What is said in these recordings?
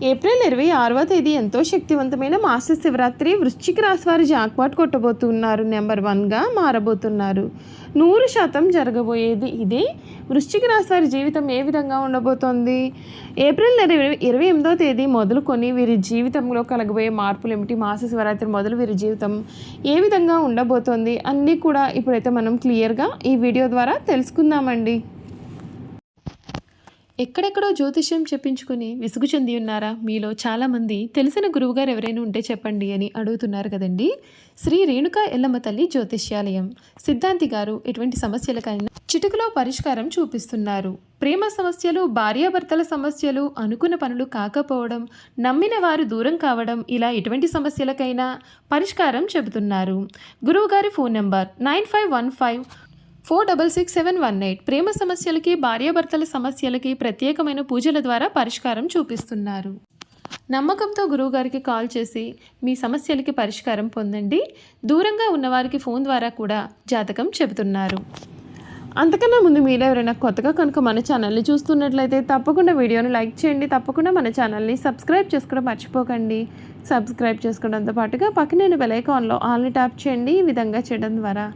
April 26వ తేదీ ఎంతో శక్తివంతమైన మాస శివరాత్రి. వృశ్చిక రాశి వారి జాక్పాట్ కొట్టబోతున్నారు. నెంబర్ 1గా మారబోతున్నారు. 100% జరగబోయేది ఇదే. వృశ్చిక రాశి వారి జీవితం ఏ విధంగా ఉండబోతోంది? ఏప్రిల్ 28వ తేదీ మొదలుకొని వీరి జీవితంలో కలగబోయే మార్పులు ఏమిటి? మాస శివరాత్రి మొదలు వీరి జీవితం ఏ విధంగా ఉండబోతోంది అన్నీ కూడా ఇప్పుడైతే మనం క్లియర్గా ఈ వీడియో ద్వారా తెలుసుకుందామండి. ఎక్కడెక్కడో జ్యోతిష్యం చెప్పించుకొని విసుగు చెంది ఉన్నారా? మీలో చాలామంది తెలిసిన గురువుగారు ఎవరైనా ఉంటే చెప్పండి అని అడుగుతున్నారు కదండి. శ్రీ రేణుకా ఎల్లమ్మ తల్లి జ్యోతిష్యాలయం సిద్ధాంతి గారు ఎటువంటి సమస్యలకైనా చిటికలో పరిష్కారం చూపిస్తున్నారు. ప్రేమ సమస్యలు, భార్యాభర్తల సమస్యలు, అనుకున్న పనులు కాకపోవడం, నమ్మిన వారు దూరం కావడం, ఇలా ఎటువంటి సమస్యలకైనా పరిష్కారం చెబుతున్నారు. గురువుగారి ఫోన్ నెంబర్ 9515466718. ప్రేమ సమస్యలకి, భార్యాభర్తల సమస్యలకి ప్రత్యేకమైన పూజల ద్వారా పరిష్కారం చూపిస్తున్నారు. నమ్మకంతో గురువుగారికి కాల్ చేసి మీ సమస్యలకి పరిష్కారం పొందండి. దూరంగా ఉన్నవారికి ఫోన్ ద్వారా కూడా జాతకం చెబుతున్నారు. అంతకన్నా ముందు మీరు ఎవరైనా కొత్తగా కనుక మన ఛానల్ని చూస్తున్నట్లయితే తప్పకుండా వీడియోని లైక్ చేయండి. తప్పకుండా మన ఛానల్ని సబ్స్క్రైబ్ చేసుకోవడం మర్చిపోకండి. సబ్స్క్రైబ్ చేసుకోవడంతో పాటుగా పక్కనే బెల్ ఐకాన్లో ఆల్ని ట్యాప్ చేయండి. ఈ విధంగా చేయడం ద్వారా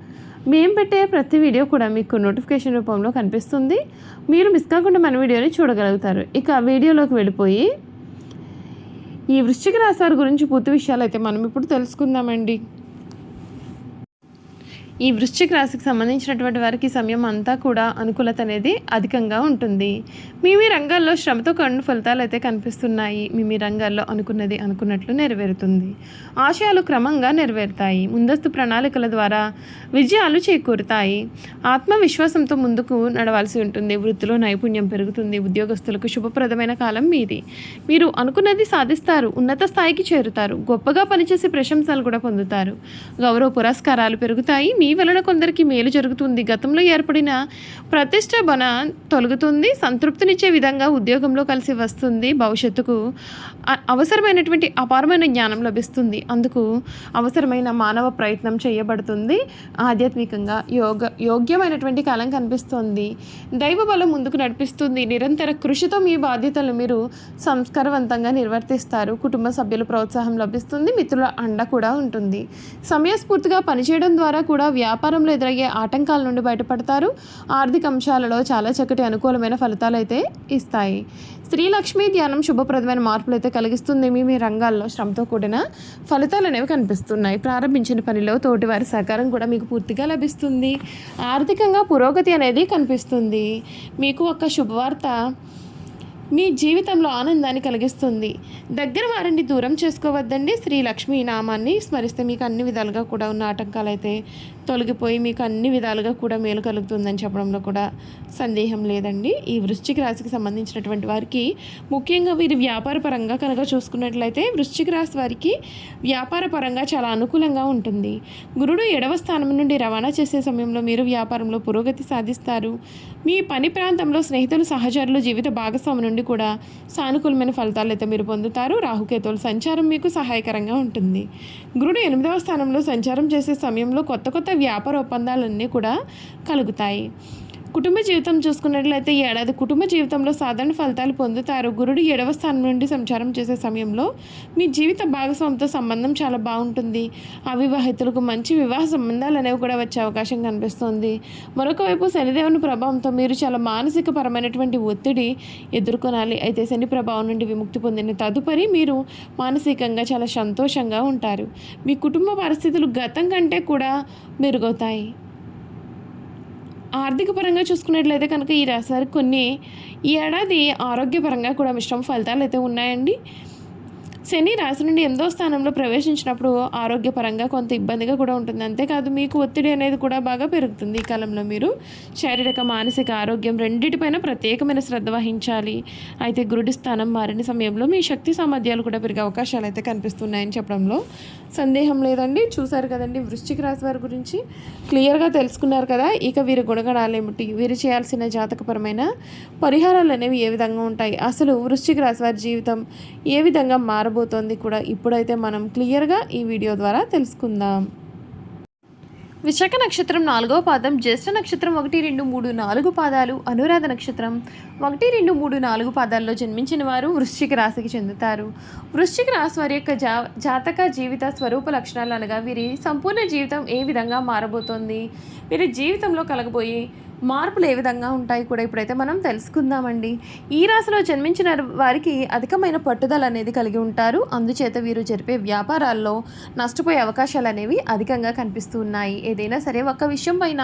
మేము పెట్టే ప్రతి వీడియో కూడా మీకు నోటిఫికేషన్ రూపంలో కనిపిస్తుంది. మీరు మిస్ కాకుండా మన వీడియోని చూడగలుగుతారు. ఇక వీడియోలోకి వెళ్ళిపోయి ఈ వృశ్చిక రాశి వారి గురించి పూర్తి విషయాలు అయితే మనం ఇప్పుడు తెలుసుకుందామండి. ఈ వృశ్చిక రాశికి సంబంధించినటువంటి వారికి సమయం అంతా కూడా అనుకూలత అనేది అధికంగా ఉంటుంది. మీ రంగాల్లో శ్రమతో కన్ను ఫలితాలు అయితే కనిపిస్తున్నాయి. మీ రంగాల్లో అనుకున్నది అనుకున్నట్లు నెరవేరుతుంది. ఆశయాలు క్రమంగా నెరవేరుతాయి. ముందస్తు ప్రణాళికల ద్వారా విజయాలు చేకూరుతాయి. ఆత్మవిశ్వాసంతో ముందుకు నడవాల్సి ఉంటుంది. వృత్తిలో నైపుణ్యం పెరుగుతుంది. ఉద్యోగస్తులకు శుభప్రదమైన కాలం మీది. మీరు అనుకున్నది సాధిస్తారు. ఉన్నత స్థాయికి చేరుతారు. గొప్పగా పనిచేసి ప్రశంసలు కూడా పొందుతారు. గౌరవ పురస్కారాలు పెరుగుతాయి. మీ వలన కొందరికి మేలు జరుగుతుంది. గతంలో ఏర్పడిన ప్రతిష్టబన తొలగుతుంది. సంతృప్తినిచ్చే విధంగా ఉద్యోగంలో కలిసి వస్తుంది. భవిష్యత్తుకు అవసరమైనటువంటి అపారమైన జ్ఞానం లభిస్తుంది. అందుకు అవసరమైన మానవ ప్రయత్నం చేయబడుతుంది. ఆధ్యాత్మికంగా యోగ్యమైనటువంటి కాలం కనిపిస్తుంది. దైవ బలం ముందుకు నడిపిస్తుంది. నిరంతర కృషితో మీ బాధ్యతలు మీరు సంస్కారవంతంగా నిర్వర్తిస్తారు. కుటుంబ సభ్యుల ప్రోత్సాహం లభిస్తుంది. మిత్రుల అండ కూడా ఉంటుంది. సమయస్ఫూర్తిగా పనిచేయడం ద్వారా కూడా వ్యాపారంలో ఎదురయ్యే ఆటంకాల నుండి బయటపడతారు. ఆర్థిక అంశాలలో చాలా చక్కటి అనుకూలమైన ఫలితాలు అయితే ఇస్తాయి. శ్రీ లక్ష్మీ ధ్యానం శుభప్రదమైన మార్పులు అయితే కలిగిస్తుంది. మీ రంగాల్లో శ్రమతో కూడిన ఫలితాలు అనేవి కనిపిస్తున్నాయి. ప్రారంభించిన పనిలో తోటివారి సహకారం కూడా మీకు పూర్తిగా లభిస్తుంది. ఆర్థికంగా పురోగతి అనేది కనిపిస్తుంది. మీకు ఒక శుభవార్త మీ జీవితంలో ఆనందాన్ని కలిగిస్తుంది. దగ్గర వారిని దూరం చేసుకోవద్దండి. శ్రీ లక్ష్మీ నామాన్ని స్మరిస్తే మీకు అన్ని విధాలుగా కూడా ఉన్న ఆటంకాలు అయితే తొలగిపోయి మీకు అన్ని విధాలుగా కూడా మేలు కలుగుతుందని చెప్పడంలో కూడా సందేహం లేదండి. ఈ వృశ్చిక రాశికి సంబంధించినటువంటి వారికి ముఖ్యంగా వీరి వ్యాపార పరంగా కనుక చూసుకున్నట్లయితే వృశ్చిక రాశి వారికి వ్యాపార పరంగా చాలా అనుకూలంగా ఉంటుంది. గురుడు 7వ స్థానం నుండి రవాణా చేసే సమయంలో మీరు వ్యాపారంలో పురోగతి సాధిస్తారు. మీ పని ప్రాంతంలో స్నేహితులు, సహచరులు, జీవిత భాగస్వామి నుండి కూడా సానుకూలమైన ఫలితాలు అయితే మీరు పొందుతారు. రాహుకేతువుల సంచారం మీకు సహాయకరంగా ఉంటుంది. గురుడు 8వ స్థానంలో సంచారం చేసే సమయంలో కొత్త వ్యాపార ఒప్పందాలన్నీ కూడా కలుగుతాయి. కుటుంబ జీవితం చూసుకున్నట్లయితే ఈ ఏడాది కుటుంబ జీవితంలో సాధారణ ఫలితాలు పొందుతారు. గురుడు 7వ స్థానం నుండి సంచారం చేసే సమయంలో మీ జీవిత భాగస్వామితో సంబంధం చాలా బాగుంటుంది. అవివాహితులకు మంచి వివాహ సంబంధాలు అనేవి కూడా వచ్చే అవకాశం కనిపిస్తుంది. మరొక వైపు శనిదేవుని ప్రభావంతో మీరు చాలా మానసిక పరమైనటువంటి ఒత్తిడి ఎదుర్కొనాలి. అయితే శని ప్రభావం నుండి విముక్తి పొందిన తదుపరి మీరు మానసికంగా చాలా సంతోషంగా ఉంటారు. మీ కుటుంబ పరిస్థితులు గతం కంటే కూడా మెరుగవుతాయి. ఆర్థిక పరంగా చూసుకున్నట్లయితే కనుక ఈ రాశి వారికి ఈ ఏడాది ఆరోగ్యపరంగా కూడా మిశ్రమ ఫలితాలు అయితే ఉన్నాయండి. శని రాశి నుండి 8వ స్థానంలో ప్రవేశించినప్పుడు ఆరోగ్యపరంగా కొంత ఇబ్బందిగా కూడా ఉంటుంది. అంతేకాదు మీకు ఒత్తిడి అనేది కూడా బాగా పెరుగుతుంది. ఈ కాలంలో మీరు శారీరక, మానసిక ఆరోగ్యం రెండింటిపైన ప్రత్యేకమైన శ్రద్ధ వహించాలి. అయితే గురుడి స్థానం మారిన సమయంలో మీ శక్తి సామర్థ్యాలు కూడా పెరిగే అవకాశాలు అయితే కనిపిస్తున్నాయని చెప్పడంలో సందేహం లేదండి. చూశారు కదండి వృశ్చిక రాశి వారి గురించి క్లియర్గా తెలుసుకున్నారు కదా. ఇక వీరి గుణగణాలు ఏమిటి, వీరు చేయాల్సిన జాతకపరమైన పరిహారాలు అనేవి ఏ విధంగా ఉంటాయి, అసలు వృశ్చిక రాశి వారి జీవితం ఏ విధంగా మారబోతోంది కూడా ఇప్పుడైతే మనం క్లియర్గా ఈ వీడియో ద్వారా తెలుసుకుందాం. విశాఖ నక్షత్రం 4వ పాదం, జ్యేష్ఠ నక్షత్రం 1, 2, 3, 4 పాదాలు, అనురాధ నక్షత్రం 1, 2, 3, 4 పాదాల్లో జన్మించిన వారు వృశ్చిక రాశికి చెందుతారు. వృశ్చిక రాశి వారి యొక్క జాతక జీవిత స్వరూప లక్షణాలు అనగా వీరి సంపూర్ణ జీవితం ఏ విధంగా మారబోతోంది, వీరి జీవితంలో కలగబోయే మార్పులు ఏ విధంగా ఉంటాయి కూడా ఇప్పుడైతే మనం తెలుసుకుందామండి. ఈ రాశిలో జన్మించిన వారికి అధికమైన పట్టుదల అనేది కలిగి ఉంటారు. అందుచేత వీరు జరిపే వ్యాపారాల్లో నష్టపోయే అవకాశాలు అనేవి అధికంగా కనిపిస్తూ ఉన్నాయి. ఏదైనా సరే ఒక్క విషయం పైన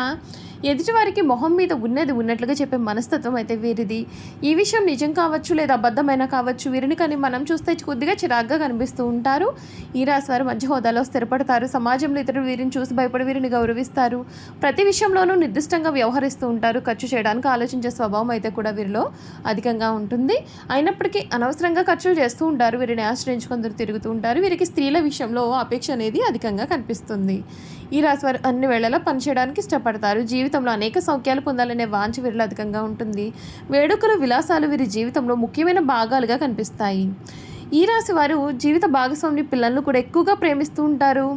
ఎదుటివారికి మొహం మీద ఉన్నది ఉన్నట్లుగా చెప్పే మనస్తత్వం అయితే వీరిది. ఈ విషయం నిజం కావచ్చు లేదా అబద్ధమైనా కావచ్చు, వీరిని కానీ మనం చూస్తే కొద్దిగా చిరాగ్గా కనిపిస్తూ ఉంటారు. ఈ రాశి వారు మంచి హోదాలో స్థిరపడతారు. సమాజంలో ఇతరులు వీరిని చూసి భయపడి వీరిని గౌరవిస్తారు. ప్రతి విషయంలోనూ నిర్దిష్టంగా వ్యవహరిస్తూ ఉంటారు. ఖర్చు చేయడానికి ఆలోచించే స్వభావం అయితే కూడా వీరిలో అధికంగా ఉంటుంది. అయినప్పటికీ అనవసరంగా ఖర్చులు చేస్తూ ఉంటారు. వీరిని ఆశ్రయించుకుందరు తిరుగుతూ ఉంటారు. వీరికి స్త్రీల విషయంలో అపేక్ష అనేది అధికంగా కనిపిస్తుంది. ఈ రాశి వారు అన్ని వేళలా పనిచేయడానికి ఇష్టపడతారు. జీవితంలో అనేక సౌఖ్యాలు పొందాలనే వాంఛ వీరిలో అధికంగా ఉంటుంది. వేడుకలు, విలాసాలు వీరి జీవితంలో ముఖ్యమైన భాగాలుగా కనిపిస్తాయి. ఈ రాశి వారు జీవిత భాగస్వామి పిల్లలను కూడా ఎక్కువగా ప్రేమిస్తూ ఉంటారు.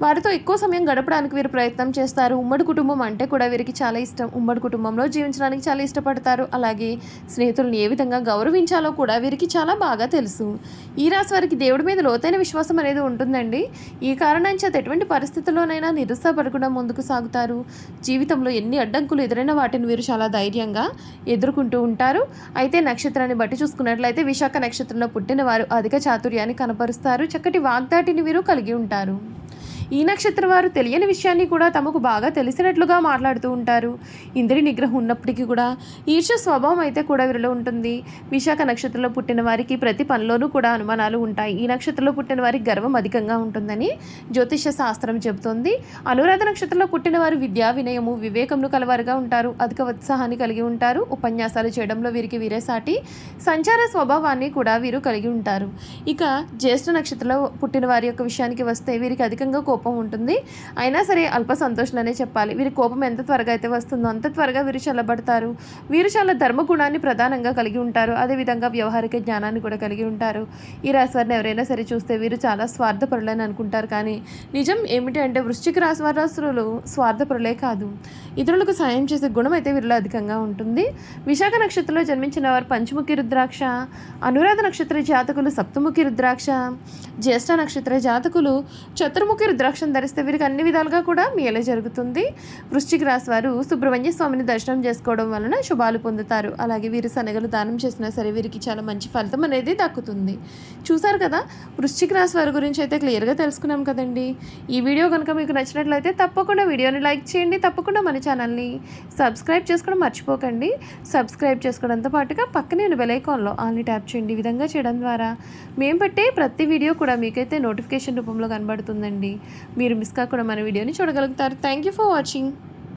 వారితో ఎక్కువ సమయం గడపడానికి వీరు ప్రయత్నం చేస్తారు. ఉమ్మడి కుటుంబం అంటే కూడా వీరికి చాలా ఇష్టం. ఉమ్మడి కుటుంబంలో జీవించడానికి చాలా ఇష్టపడతారు. అలాగే స్నేహితులను ఏ విధంగా గౌరవించాలో కూడా వీరికి చాలా బాగా తెలుసు. ఈ రాశి వారికి దేవుడి మీద లోతైన విశ్వాసం అనేది ఉంటుందండి. ఈ కారణం చేత ఎటువంటి పరిస్థితుల్లోనైనా నిరుత్సాహపడకుండా ముందుకు సాగుతారు. జీవితంలో ఎన్ని అడ్డంకులు ఎదురైన వాటిని వీరు చాలా ధైర్యంగా ఎదుర్కొంటూ ఉంటారు. అయితే నక్షత్రాన్ని బట్టి చూసుకున్నట్లయితే విశాఖ నక్షత్రంలో పుట్టిన వారు అధిక చాతుర్యాన్ని కనపరుస్తారు. చక్కటి వాగ్దాటిని వీరు కలిగి ఉంటారు. ఈ నక్షత్రం వారు తెలియని విషయాన్ని కూడా తమకు బాగా తెలిసినట్లుగా మాట్లాడుతూ ఉంటారు. ఇంద్రియ నిగ్రహం ఉన్నప్పటికీ కూడా ఈర్ష్య స్వభావం అయితే కూడా వీరిలో ఉంటుంది. విశాఖ నక్షత్రంలో పుట్టిన వారికి ప్రతి పనిలోనూ కూడా అనుమానాలు ఉంటాయి. ఈ నక్షత్రంలో పుట్టిన వారికి గర్వం అధికంగా ఉంటుందని జ్యోతిష శాస్త్రం చెబుతోంది. అనురాధ నక్షత్రంలో పుట్టిన వారు విద్యా, వినయము, వివేకమును కలవారుగా ఉంటారు. అధిక ఉత్సాహాన్ని కలిగి ఉంటారు. ఉపన్యాసాలు చేయడంలో వీరికి వీరే సాటి. సంచార స్వభావాన్ని కూడా వీరు కలిగి ఉంటారు. ఇక జ్యేష్ఠ నక్షత్రంలో పుట్టిన వారి యొక్క విషయానికి వస్తే వీరికి అధికంగా కోపం ఉంటుంది. అయినా సరే అల్ప సంతోషాలనే చెప్పాలి. వీరి కోపం ఎంత త్వరగా అయితే వస్తుందో అంత త్వరగా వీరు చల్లబడతారు. వీరు చాలా ధర్మగుణాన్ని ప్రధానంగా కలిగి ఉంటారు. అదేవిధంగా వ్యవహారిక జ్ఞానాన్ని కూడా కలిగి ఉంటారు. ఈ రాశి వారిని ఎవరైనా సరే చూస్తే వీరు చాలా స్వార్థపరులని అనుకుంటారు. కానీ నిజం ఏమిటి అంటే వృశ్చిక రాశి వారసులు స్వార్థపరులే కాదు, ఇతరులకు సాయం చేసే గుణం అయితే వీరిలో అధికంగా ఉంటుంది. విశాఖ నక్షత్రంలో జన్మించిన వారు పంచముఖి రుద్రాక్ష, అనురాధ నక్షత్ర జాతకులు సప్తముఖి రుద్రాక్ష, జ్యేష్ఠ నక్షత్ర జాతకులు చతుర్ముఖి రుద్రాక్షను ధరిస్తే వీరికి అన్ని విధాలుగా కూడా మేలే జరుగుతుంది. వృశ్చిక రాశి వారు సుబ్రహ్మణ్య స్వామిని దర్శనం చేసుకోవడం వలన శుభాలు పొందుతారు. అలాగే వీరి శనగలు దానం చేసినా సరే వీరికి చాలా మంచి ఫలితం అనేది దక్కుతుంది. చూసారు కదా, వృశ్చిక రాశి వారి గురించి అయితే క్లియర్గా తెలుసుకున్నాం కదండి. ఈ వీడియో కనుక మీకు నచ్చినట్లయితే తప్పకుండా వీడియోని లైక్ చేయండి. తప్పకుండా మన ఛానల్ని సబ్స్క్రైబ్ చేసుకోవడం మర్చిపోకండి. సబ్స్క్రైబ్ చేసుకోవడంతో పాటుగా పక్కనే ఉన్న బెల్ ఐకాన్లో ఆల్ని ట్యాప్ చేయండి. ఈ విధంగా చేయడం ద్వారా మేము పెట్టే ప్రతి వీడియో కూడా మీకైతే నోటిఫికేషన్ రూపంలో కనబడుతుందండి. మీరు మిస్ కాకుండా మన వీడియోని చూడగలుగుతారు. Thank you for watching.